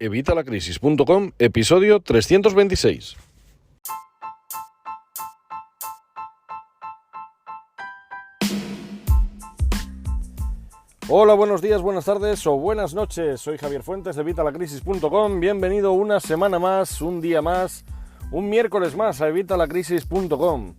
Evitalacrisis.com, episodio 326. Hola, buenos días, buenas tardes o buenas noches. Soy Javier Fuentes de Evitalacrisis.com. Bienvenido una semana más, un día más, un miércoles más a Evitalacrisis.com.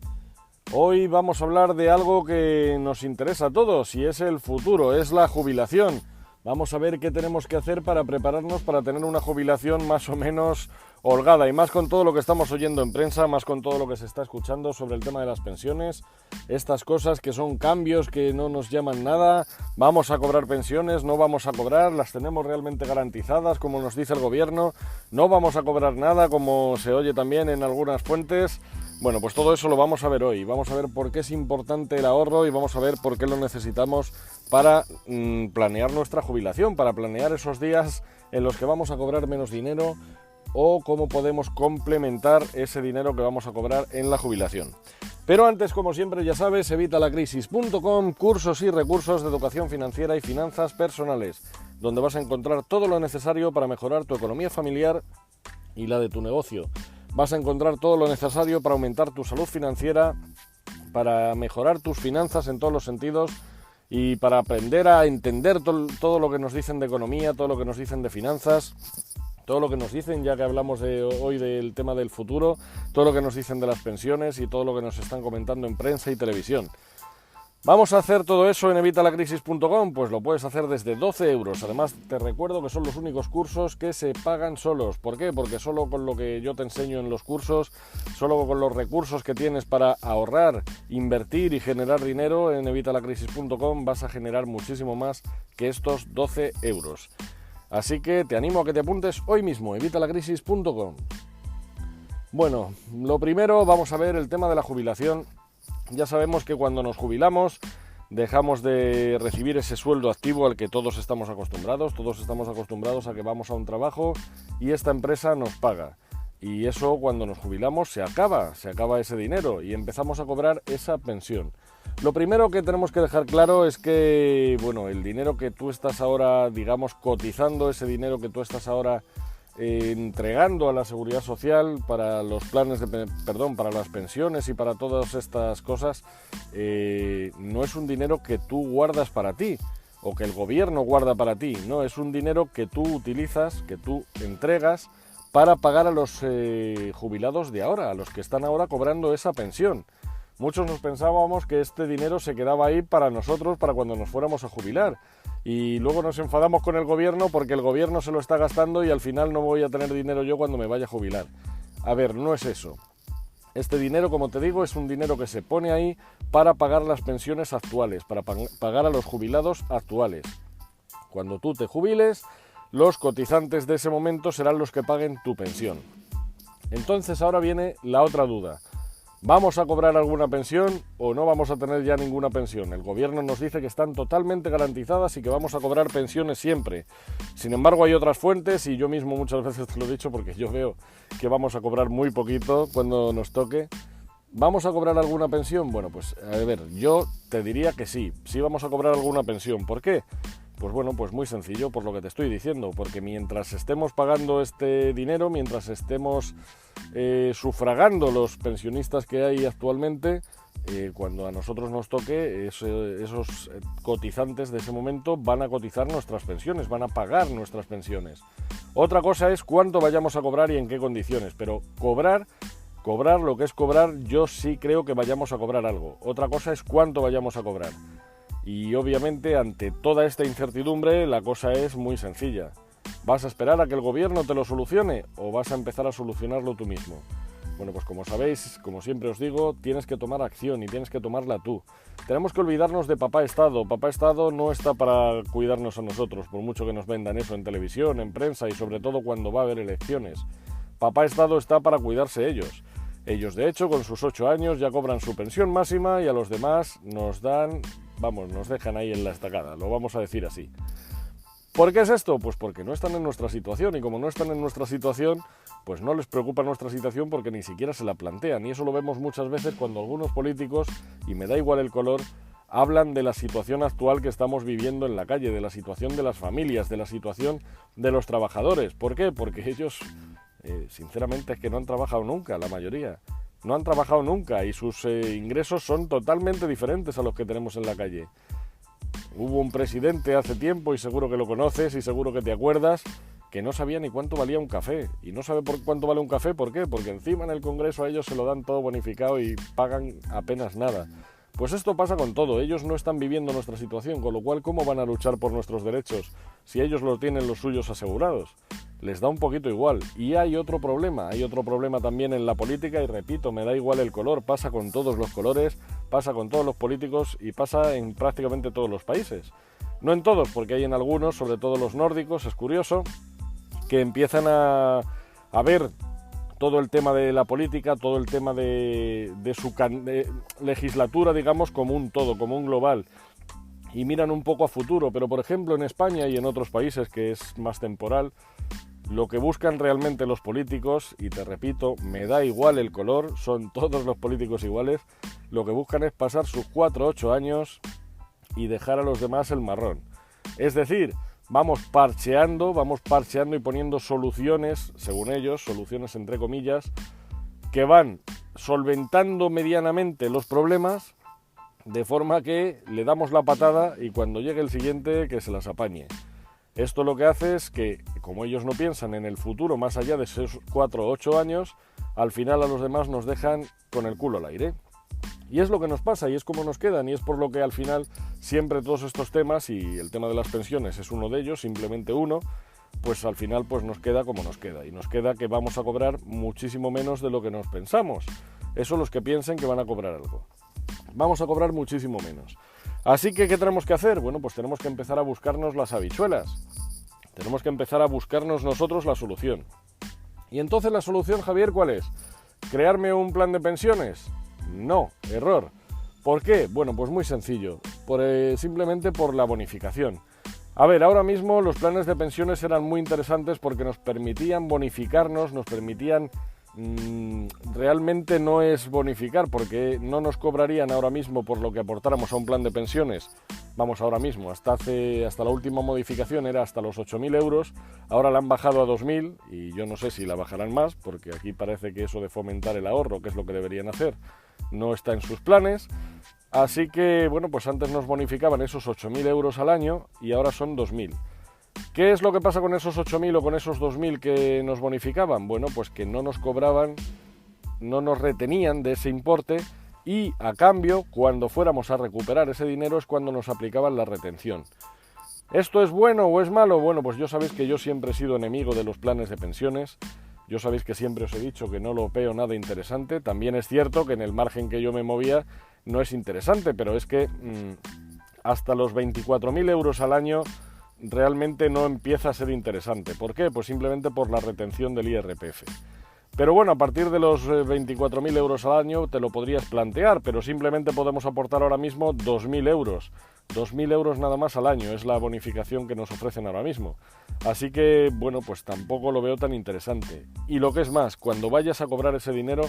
Hoy vamos a hablar de algo que nos interesa a todos y es el futuro, es la jubilación. Vamos a ver qué tenemos que hacer para prepararnos para tener una jubilación más o menos holgada, y más con todo lo que estamos oyendo en prensa, más con todo lo que se está escuchando sobre el tema de las pensiones, estas cosas que son cambios que no nos llaman nada. Vamos a cobrar pensiones, no vamos a cobrar, las tenemos realmente garantizadas como nos dice el gobierno, no vamos a cobrar nada como se oye también en algunas fuentes. Bueno, pues todo eso lo vamos a ver hoy. Vamos a ver por qué es importante el ahorro y vamos a ver por qué lo necesitamos para planear nuestra jubilación, para planear esos días en los que vamos a cobrar menos dinero o cómo podemos complementar ese dinero que vamos a cobrar en la jubilación. Pero antes, como siempre, ya sabes, Evitalacrisis.com, cursos y recursos de educación financiera y finanzas personales, donde vas a encontrar todo lo necesario para mejorar tu economía familiar y la de tu negocio. Vas a encontrar todo lo necesario para aumentar tu salud financiera, para mejorar tus finanzas en todos los sentidos y para aprender a entender todo lo que nos dicen de economía, todo lo que nos dicen de finanzas, todo lo que nos dicen, ya que hablamos hoy del tema del futuro, todo lo que nos dicen de las pensiones y todo lo que nos están comentando en prensa y televisión. ¿Vamos a hacer todo eso en Evitalacrisis.com? Pues lo puedes hacer desde 12 euros. Además, te recuerdo que son los únicos cursos que se pagan solos. ¿Por qué? Porque solo con lo que yo te enseño en los cursos, solo con los recursos que tienes para ahorrar, invertir y generar dinero en Evitalacrisis.com vas a generar muchísimo más que estos 12 euros. Así que te animo a que te apuntes hoy mismo, Evitalacrisis.com. Bueno, lo primero vamos a ver el tema de la jubilación. Ya sabemos que cuando nos jubilamos dejamos de recibir ese sueldo activo al que todos estamos acostumbrados a que vamos a un trabajo y esta empresa nos paga. Y eso cuando nos jubilamos se acaba ese dinero y empezamos a cobrar esa pensión. Lo primero que tenemos que dejar claro es que, bueno, el dinero que tú estás ahora, digamos, cotizando, ese dinero que tú estás ahora entregando a la seguridad social para los planes para las pensiones y para todas estas cosas, no es un dinero que tú guardas para ti o que el gobierno guarda para ti, no, es un dinero que tú utilizas, que tú entregas para pagar a los jubilados de ahora, a los que están ahora cobrando esa pensión. Muchos nos pensábamos que este dinero se quedaba ahí para nosotros, para cuando nos fuéramos a jubilar. Y luego nos enfadamos con el gobierno porque el gobierno se lo está gastando y al final no voy a tener dinero yo cuando me vaya a jubilar. A ver, no es eso. Este dinero, como te digo, es un dinero que se pone ahí para pagar las pensiones actuales, para pagar a los jubilados actuales. Cuando tú te jubiles, los cotizantes de ese momento serán los que paguen tu pensión. Entonces ahora viene la otra duda. ¿Vamos a cobrar alguna pensión o no vamos a tener ya ninguna pensión? El gobierno nos dice que están totalmente garantizadas y que vamos a cobrar pensiones siempre. Sin embargo, hay otras fuentes y yo mismo muchas veces te lo he dicho porque yo veo que vamos a cobrar muy poquito cuando nos toque. ¿Vamos a cobrar alguna pensión? Bueno, pues a ver, yo te diría que sí vamos a cobrar alguna pensión. ¿Por qué? Pues bueno, pues muy sencillo, por lo que te estoy diciendo, porque mientras estemos pagando este dinero, mientras estemos sufragando los pensionistas que hay actualmente, cuando a nosotros nos toque, esos cotizantes de ese momento van a cotizar nuestras pensiones, van a pagar nuestras pensiones. Otra cosa es cuánto vayamos a cobrar y en qué condiciones, pero cobrar lo que es cobrar, yo sí creo que vayamos a cobrar algo. Otra cosa es cuánto vayamos a cobrar. Y obviamente ante toda esta incertidumbre la cosa es muy sencilla. ¿Vas a esperar a que el gobierno te lo solucione o vas a empezar a solucionarlo tú mismo? Bueno, pues como sabéis, como siempre os digo, tienes que tomar acción y tienes que tomarla tú. Tenemos que olvidarnos de papá Estado. Papá Estado no está para cuidarnos a nosotros, por mucho que nos vendan eso en televisión, en prensa y sobre todo cuando va a haber elecciones. Papá Estado está para cuidarse ellos. Ellos, de hecho, con sus 8 años ya cobran su pensión máxima y a los demás nos dejan ahí en la estacada, lo vamos a decir así. ¿Por qué es esto? Pues porque no están en nuestra situación y como no están en nuestra situación, pues no les preocupa nuestra situación porque ni siquiera se la plantean y eso lo vemos muchas veces cuando algunos políticos, y me da igual el color, hablan de la situación actual que estamos viviendo en la calle, de la situación de las familias, de la situación de los trabajadores. ¿Por qué? Porque ellos, sinceramente, es que no han trabajado nunca, la mayoría. No han trabajado nunca y sus ingresos son totalmente diferentes a los que tenemos en la calle. Hubo un presidente hace tiempo, y seguro que lo conoces y seguro que te acuerdas, que no sabía ni cuánto valía un café. Y no sabe por cuánto vale un café, ¿por qué? Porque encima en el Congreso a ellos se lo dan todo bonificado y pagan apenas nada. Pues esto pasa con todo, ellos no están viviendo nuestra situación, con lo cual, ¿cómo van a luchar por nuestros derechos si ellos lo tienen los suyos asegurados? Les da un poquito igual. Y hay otro problema también en la política, y repito, me da igual el color, pasa con todos los colores, pasa con todos los políticos y pasa en prácticamente todos los países. No en todos, porque hay en algunos, sobre todo los nórdicos, es curioso, que empiezan a ver todo el tema de la política, todo el tema de su legislatura, digamos, como un todo, como un global, y miran un poco a futuro. Pero, por ejemplo, en España y en otros países, que es más temporal, lo que buscan realmente los políticos, y te repito, me da igual el color, son todos los políticos iguales, lo que buscan es pasar sus 4 o 8 años y dejar a los demás el marrón. Es decir, vamos parcheando y poniendo soluciones, según ellos, soluciones entre comillas, que van solventando medianamente los problemas, de forma que le damos la patada y cuando llegue el siguiente que se las apañe. Esto lo que hace es que, como ellos no piensan en el futuro más allá de esos 4 o 8 años, al final a los demás nos dejan con el culo al aire. Y es lo que nos pasa y es como nos quedan, y es por lo que al final siempre todos estos temas, y el tema de las pensiones es uno de ellos, simplemente uno, pues al final pues nos queda como nos queda, y nos queda que vamos a cobrar muchísimo menos de lo que nos pensamos. Eso los que piensen que van a cobrar algo. Vamos a cobrar muchísimo menos. Así que, ¿qué tenemos que hacer? Bueno, pues tenemos que empezar a buscarnos las habichuelas. Tenemos que empezar a buscarnos nosotros la solución. Y entonces la solución, Javier, ¿cuál es? ¿Crearme un plan de pensiones? No, error. ¿Por qué? Bueno, pues muy sencillo, simplemente por la bonificación. A ver, ahora mismo los planes de pensiones eran muy interesantes porque nos permitían bonificarnos, nos permitían... realmente no es bonificar, porque no nos cobrarían ahora mismo por lo que aportáramos a un plan de pensiones. Vamos, ahora mismo, hasta la última modificación era hasta los 8.000 euros, ahora la han bajado a 2.000 y yo no sé si la bajarán más, porque aquí parece que eso de fomentar el ahorro, que es lo que deberían hacer, no está en sus planes. Así que, bueno, pues antes nos bonificaban esos 8.000 euros al año y ahora son 2.000. ¿Qué es lo que pasa con esos 8.000 o con esos 2.000 que nos bonificaban? Bueno, pues que no nos cobraban, no nos retenían de ese importe, y a cambio, cuando fuéramos a recuperar ese dinero es cuando nos aplicaban la retención. ¿Esto es bueno o es malo? Bueno, pues yo sabéis que yo siempre he sido enemigo de los planes de pensiones. Yo sabéis que siempre os he dicho que no lo veo nada interesante. También es cierto que en el margen que yo me movía no es interesante, pero es que hasta los 24.000 euros al año realmente no empieza a ser interesante. ¿Por qué? Pues simplemente por la retención del IRPF. Pero bueno, a partir de los 24.000 euros al año te lo podrías plantear, pero simplemente podemos aportar ahora mismo 2.000 euros. 2.000 euros nada más al año es la bonificación que nos ofrecen ahora mismo. Así que, bueno, pues tampoco lo veo tan interesante. Y lo que es más, cuando vayas a cobrar ese dinero,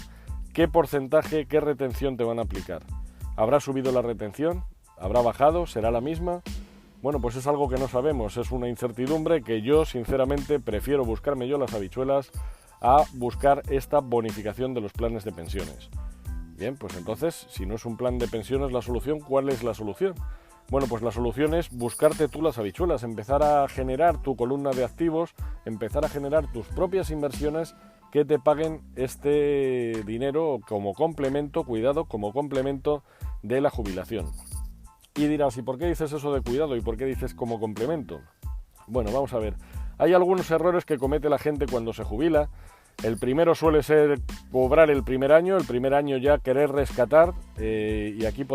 ¿qué porcentaje, qué retención te van a aplicar? ¿Habrá subido la retención? ¿Habrá bajado? ¿Será la misma? Bueno, pues es algo que no sabemos, es una incertidumbre que yo, sinceramente, prefiero buscarme yo las habichuelas a buscar esta bonificación de los planes de pensiones. Bien, pues entonces, si no es un plan de pensiones la solución, ¿cuál es la solución? Bueno, pues la solución es buscarte tú las habichuelas, empezar a generar tu columna de activos, empezar a generar tus propias inversiones que te paguen este dinero como complemento, cuidado, como complemento de la jubilación. Y dirás, ¿y por qué dices eso de cuidado? ¿Y por qué dices como complemento? Bueno, vamos a ver. Hay algunos errores que comete la gente cuando se jubila. El primero suele ser cobrar el primer año ya querer rescatar, y aquí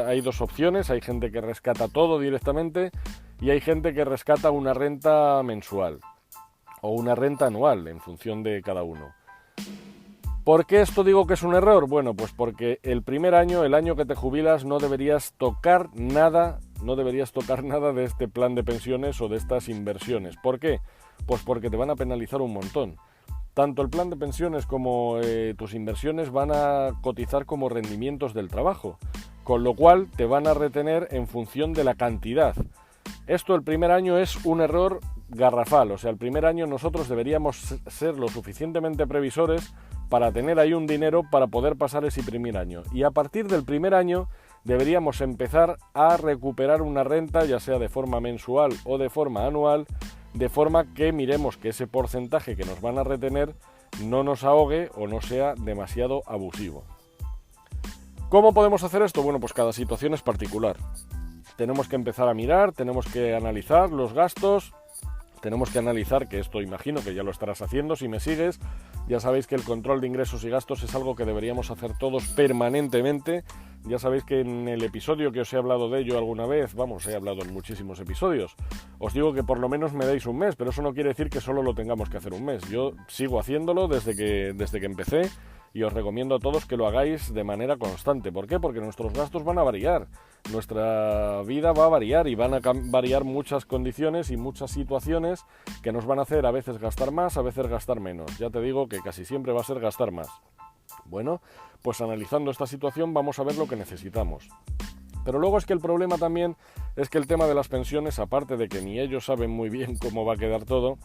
hay dos opciones. Hay gente que rescata todo directamente y hay gente que rescata una renta mensual o una renta anual en función de cada uno. ¿Por qué esto digo que es un error? Bueno, pues porque el primer año, el año que te jubilas, no deberías tocar nada de este plan de pensiones o de estas inversiones. ¿Por qué? Pues porque te van a penalizar un montón. Tanto el plan de pensiones como tus inversiones van a cotizar como rendimientos del trabajo. con lo cual te van a retener en función de la cantidad. Esto el primer año es un error garrafal, o sea, el primer año nosotros deberíamos ser lo suficientemente previsores para tener ahí un dinero para poder pasar ese primer año. Y a partir del primer año deberíamos empezar a recuperar una renta, ya sea de forma mensual o de forma anual, de forma que miremos que ese porcentaje que nos van a retener no nos ahogue o no sea demasiado abusivo. ¿Cómo podemos hacer esto? Bueno, pues cada situación es particular. Tenemos que empezar a mirar, tenemos que analizar los gastos, tenemos que analizar, que esto imagino que ya lo estarás haciendo si me sigues. Ya sabéis que el control de ingresos y gastos es algo que deberíamos hacer todos permanentemente. Ya sabéis que en el episodio que os he hablado de ello alguna vez, he hablado en muchísimos episodios, os digo que por lo menos me deis un mes, pero eso no quiere decir que solo lo tengamos que hacer un mes. Yo sigo haciéndolo desde que empecé y os recomiendo a todos que lo hagáis de manera constante. ¿Por qué? Porque nuestros gastos van a variar, nuestra vida va a variar y van a variar muchas condiciones y muchas situaciones que nos van a hacer a veces gastar más, a veces gastar menos. Ya te digo que casi siempre va a ser gastar más. Bueno, pues analizando esta situación vamos a ver lo que necesitamos. Pero luego es que el problema también es que el tema de las pensiones, aparte de que ni ellos saben muy bien cómo va a quedar todo,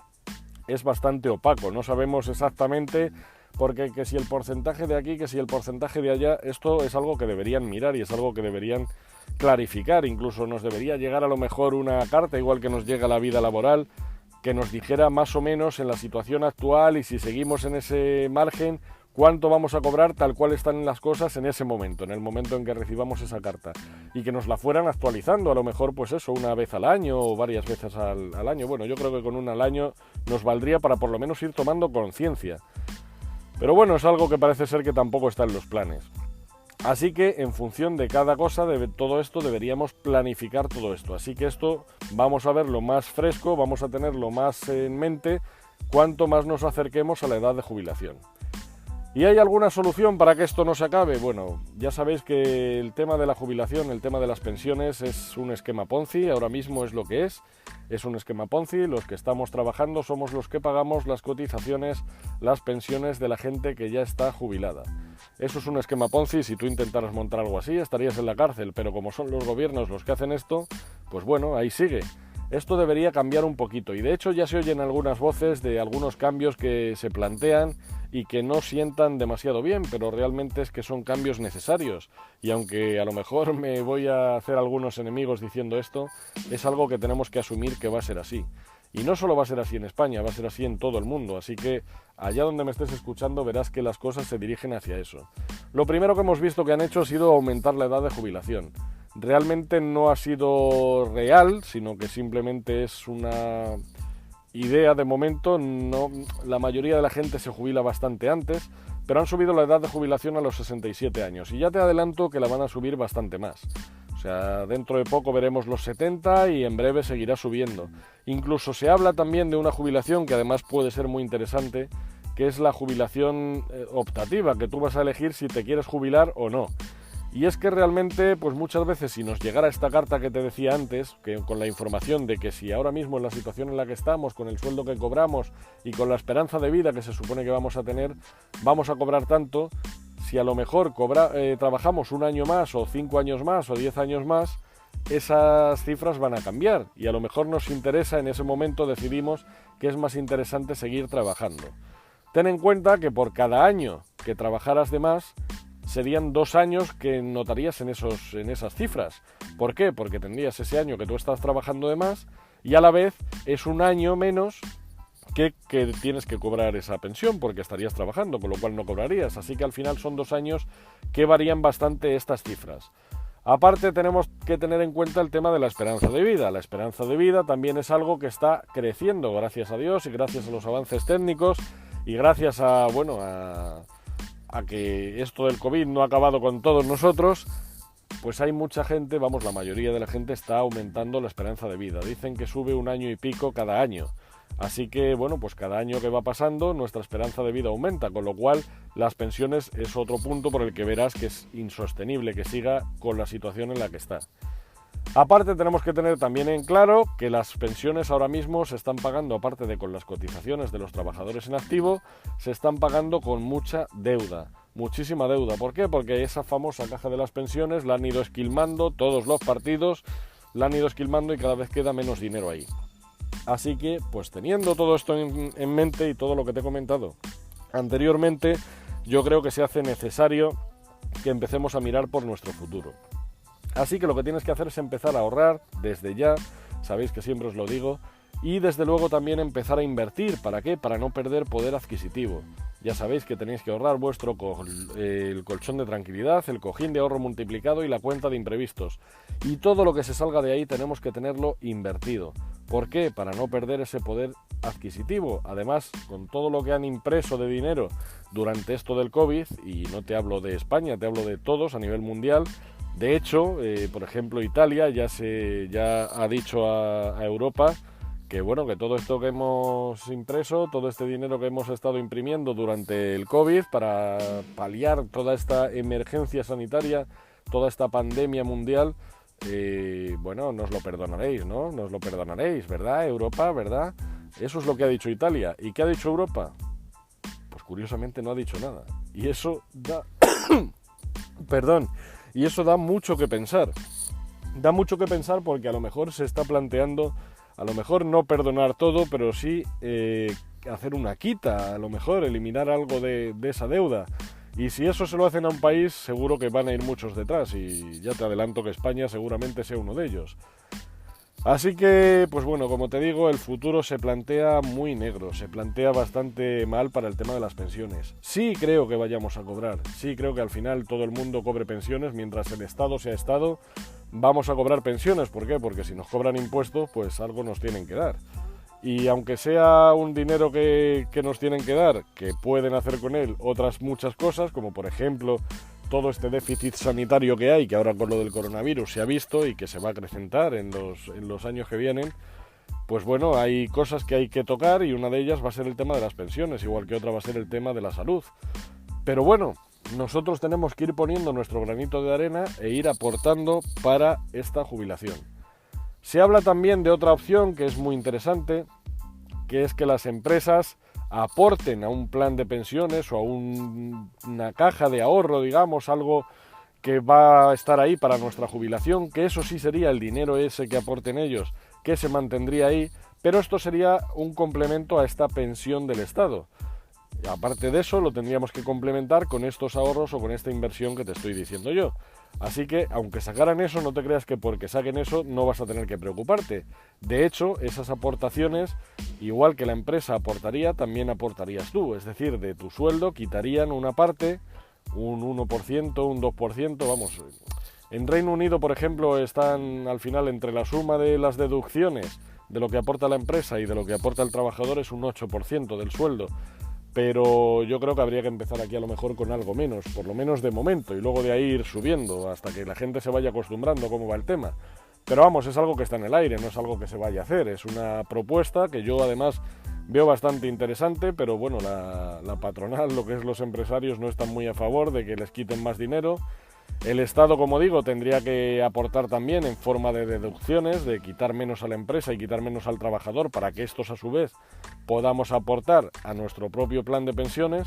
es bastante opaco. No sabemos exactamente, porque que si el porcentaje de aquí, que si el porcentaje de allá, esto es algo que deberían mirar y es algo que deberían clarificar. Incluso nos debería llegar a lo mejor una carta, igual que nos llega la vida laboral, que nos dijera más o menos en la situación actual y si seguimos en ese margen, cuánto vamos a cobrar tal cual están las cosas en ese momento, en el momento en que recibamos esa carta, y que nos la fueran actualizando, a lo mejor pues eso, una vez al año o varias veces al año. Bueno, yo creo que con una al año nos valdría para por lo menos ir tomando conciencia. Pero bueno, es algo que parece ser que tampoco está en los planes. Así que en función de cada cosa, de todo esto, deberíamos planificar todo esto. Así que esto vamos a verlo más fresco, vamos a tenerlo más en mente cuanto más nos acerquemos a la edad de jubilación. ¿Y hay alguna solución para que esto no se acabe? Bueno, ya sabéis que el tema de la jubilación, el tema de las pensiones es un esquema Ponzi, ahora mismo es lo que es un esquema Ponzi. Los que estamos trabajando somos los que pagamos las cotizaciones, las pensiones de la gente que ya está jubilada. Eso es un esquema Ponzi. Si tú intentaras montar algo así estarías en la cárcel, pero como son los gobiernos los que hacen esto, pues bueno, ahí sigue. Esto debería cambiar un poquito y de hecho ya se oyen algunas voces de algunos cambios que se plantean y que no sientan demasiado bien, pero realmente es que son cambios necesarios. Y aunque a lo mejor me voy a hacer algunos enemigos diciendo esto, es algo que tenemos que asumir que va a ser así. Y no solo va a ser así en España, va a ser así en todo el mundo. Así que allá donde me estés escuchando verás que las cosas se dirigen hacia eso. Lo primero que hemos visto que han hecho ha sido aumentar la edad de jubilación. Realmente no ha sido real, sino que simplemente es una idea de momento. No, la mayoría de la gente se jubila bastante antes, pero han subido la edad de jubilación a los 67 años y ya te adelanto que la van a subir bastante más. O sea, dentro de poco veremos los 70 y en breve seguirá subiendo. Incluso se habla también de una jubilación que además puede ser muy interesante, que es la jubilación optativa, que tú vas a elegir si te quieres jubilar o no. Y es que realmente, pues muchas veces si nos llegara esta carta que te decía antes, que con la información de que si ahora mismo en la situación en la que estamos, con el sueldo que cobramos y con la esperanza de vida que se supone que vamos a tener, vamos a cobrar tanto, si a lo mejor trabajamos un año más o 5 años más o 10 años más, esas cifras van a cambiar y a lo mejor nos interesa, en ese momento decidimos que es más interesante seguir trabajando. Ten en cuenta que por cada año que trabajaras de más, serían 2 años que notarías en esas cifras. ¿Por qué? Porque tendrías ese año que tú estás trabajando de más y a la vez es un año menos que tienes que cobrar esa pensión porque estarías trabajando, con lo cual no cobrarías. Así que al final son 2 años que varían bastante estas cifras. Aparte tenemos que tener en cuenta el tema de la esperanza de vida. La esperanza de vida también es algo que está creciendo, gracias a Dios y gracias a los avances técnicos y gracias a que esto del COVID no ha acabado con todos nosotros, pues hay mucha gente, la mayoría de la gente está aumentando la esperanza de vida. Dicen que sube 1 año y pico cada año. Así que, pues cada año que va pasando, nuestra esperanza de vida aumenta, con lo cual las pensiones es otro punto por el que verás que es insostenible que siga con la situación en la que está. Aparte tenemos que tener también en claro que las pensiones ahora mismo se están pagando, aparte de con las cotizaciones de los trabajadores en activo, se están pagando con mucha deuda. muchísima deuda. ¿Por qué? Porque esa famosa caja de las pensiones la han ido esquilmando, todos los partidos la han ido esquilmando y cada vez queda menos dinero ahí. Así que, pues teniendo todo esto en mente y todo lo que te he comentado anteriormente, yo creo que se hace necesario que empecemos a mirar por nuestro futuro. Así que lo que tienes que hacer es empezar a ahorrar desde ya, sabéis que siempre os lo digo, y desde luego también empezar a invertir. ¿Para qué? Para no perder poder adquisitivo. Ya sabéis que tenéis que ahorrar vuestro el colchón de tranquilidad, el cojín de ahorro multiplicado y la cuenta de imprevistos. Y todo lo que se salga de ahí tenemos que tenerlo invertido. ¿Por qué? Para no perder ese poder adquisitivo. Además, con todo lo que han impreso de dinero durante esto del COVID, y no te hablo de España, te hablo de todos a nivel mundial. De hecho, por ejemplo, Italia ya ha dicho a Europa que bueno, que todo esto que hemos impreso, todo este dinero que hemos estado imprimiendo durante el COVID para paliar toda esta emergencia sanitaria, toda esta pandemia mundial, bueno, nos lo perdonaréis, ¿no? Nos lo perdonaréis, ¿verdad? Europa, ¿verdad? Eso es lo que ha dicho Italia. ¿Y qué ha dicho Europa? Pues curiosamente no ha dicho nada. Y eso da... Perdón. Y eso da mucho que pensar. Da mucho que pensar porque a lo mejor se está planteando, a lo mejor no perdonar todo, pero sí hacer una quita, a lo mejor eliminar algo de esa deuda. Y si eso se lo hacen a un país, seguro que van a ir muchos detrás, y ya te adelanto que España seguramente sea uno de ellos. Así que, pues bueno, como te digo, el futuro se plantea muy negro, se plantea bastante mal para el tema de las pensiones. Sí creo que vayamos a cobrar, sí creo que al final todo el mundo cobre pensiones, mientras el Estado sea Estado, vamos a cobrar pensiones. ¿Por qué? Porque si nos cobran impuestos, pues algo nos tienen que dar. Y aunque sea un dinero que nos tienen que dar, que pueden hacer con él otras muchas cosas, como por ejemplo todo este déficit sanitario que hay, que ahora con lo del coronavirus se ha visto y que se va a acrecentar en los años que vienen, pues bueno, hay cosas que hay que tocar y una de ellas va a ser el tema de las pensiones, igual que otra va a ser el tema de la salud. Pero bueno, nosotros tenemos que ir poniendo nuestro granito de arena e ir aportando para esta jubilación. Se habla también de otra opción que es muy interesante, que es que las empresas aporten a un plan de pensiones o a una caja de ahorro, digamos, algo que va a estar ahí para nuestra jubilación, que eso sí sería el dinero ese que aporten ellos, que se mantendría ahí, pero esto sería un complemento a esta pensión del Estado. Y aparte de eso, lo tendríamos que complementar con estos ahorros o con esta inversión que te estoy diciendo yo. Así que, aunque sacaran eso, no te creas que porque saquen eso no vas a tener que preocuparte. De hecho, esas aportaciones, igual que la empresa aportaría, también aportarías tú. Es decir, de tu sueldo quitarían una parte, un 1%, un 2%, vamos. En Reino Unido, por ejemplo, están al final entre la suma de las deducciones de lo que aporta la empresa y de lo que aporta el trabajador es un 8% del sueldo. Pero yo creo que habría que empezar aquí a lo mejor con algo menos, por lo menos de momento, y luego de ahí ir subiendo hasta que la gente se vaya acostumbrando cómo va el tema. Pero vamos, es algo que está en el aire, no es algo que se vaya a hacer, es una propuesta que yo además veo bastante interesante, pero bueno, la patronal, lo que es los empresarios, no están muy a favor de que les quiten más dinero. El Estado, como digo, tendría que aportar también en forma de deducciones, de quitar menos a la empresa y quitar menos al trabajador para que estos a su vez podamos aportar a nuestro propio plan de pensiones.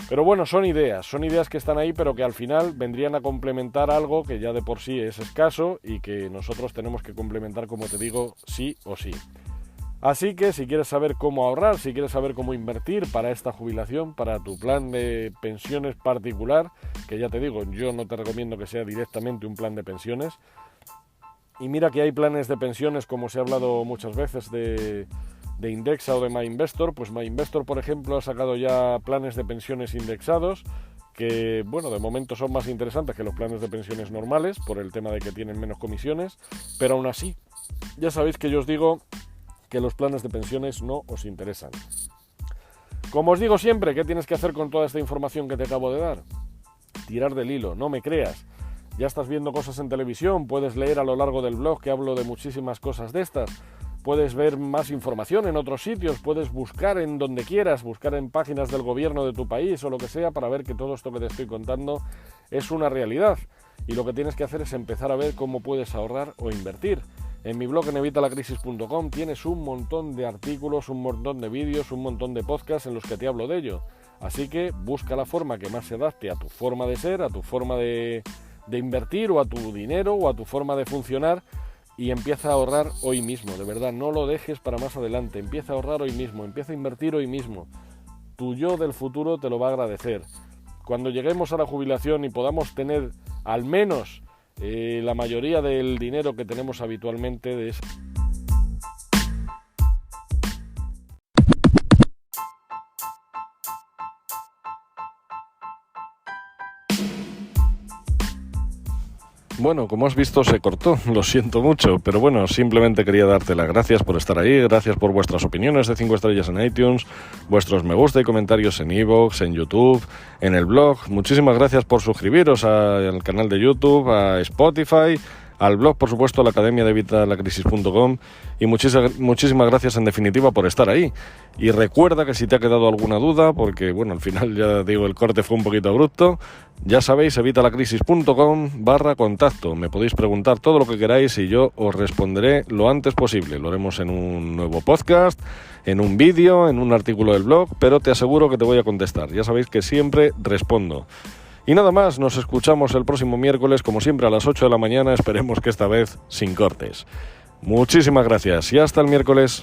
Pero bueno, son ideas que están ahí, pero que al final vendrían a complementar algo que ya de por sí es escaso y que nosotros tenemos que complementar, como te digo, sí o sí. Así que si quieres saber cómo ahorrar, si quieres saber cómo invertir para esta jubilación, para tu plan de pensiones particular, que ya te digo, yo no te recomiendo que sea directamente un plan de pensiones. Y mira que hay planes de pensiones, como se ha hablado muchas veces, de Indexa o de MyInvestor. Pues MyInvestor, por ejemplo, ha sacado ya planes de pensiones indexados, que bueno, de momento son más interesantes que los planes de pensiones normales, por el tema de que tienen menos comisiones, pero aún así, ya sabéis que yo os digo que los planes de pensiones no os interesan. Como os digo siempre, ¿qué tienes que hacer con toda esta información que te acabo de dar? Tirar del hilo, no me creas. Ya estás viendo cosas en televisión, puedes leer a lo largo del blog que hablo de muchísimas cosas de estas, puedes ver más información en otros sitios, puedes buscar en donde quieras, buscar en páginas del gobierno de tu país o lo que sea para ver que todo esto que te estoy contando es una realidad. Y lo que tienes que hacer es empezar a ver cómo puedes ahorrar o invertir. En mi blog en evitalacrisis.com tienes un montón de artículos, un montón de vídeos, un montón de podcasts en los que te hablo de ello. Así que busca la forma que más se adapte a tu forma de ser, a tu forma de invertir, o a tu dinero, o a tu forma de funcionar, y empieza a ahorrar hoy mismo. De verdad, no lo dejes para más adelante. Empieza a ahorrar hoy mismo, empieza a invertir hoy mismo. Tu yo del futuro te lo va a agradecer. Cuando lleguemos a la jubilación y podamos tener al menos la mayoría del dinero que tenemos habitualmente de Bueno, como has visto se cortó, lo siento mucho, pero bueno, simplemente quería darte las gracias por estar ahí, gracias por vuestras opiniones de 5 estrellas en iTunes, vuestros me gusta y comentarios en iVoox, en YouTube, en el blog. Muchísimas gracias por suscribiros al canal de YouTube, a Spotify, al blog, por supuesto, a la academia de evitalacrisis.com, y muchísimas gracias en definitiva por estar ahí. Y recuerda que si te ha quedado alguna duda, porque bueno, al final ya digo, el corte fue un poquito abrupto, ya sabéis, evitalacrisis.com/contacto. Me podéis preguntar todo lo que queráis y yo os responderé lo antes posible. Lo haremos en un nuevo podcast, en un vídeo, en un artículo del blog, pero te aseguro que te voy a contestar. Ya sabéis que siempre respondo. Y nada más, nos escuchamos el próximo miércoles, como siempre a las 8 de la mañana, esperemos que esta vez sin cortes. Muchísimas gracias y hasta el miércoles.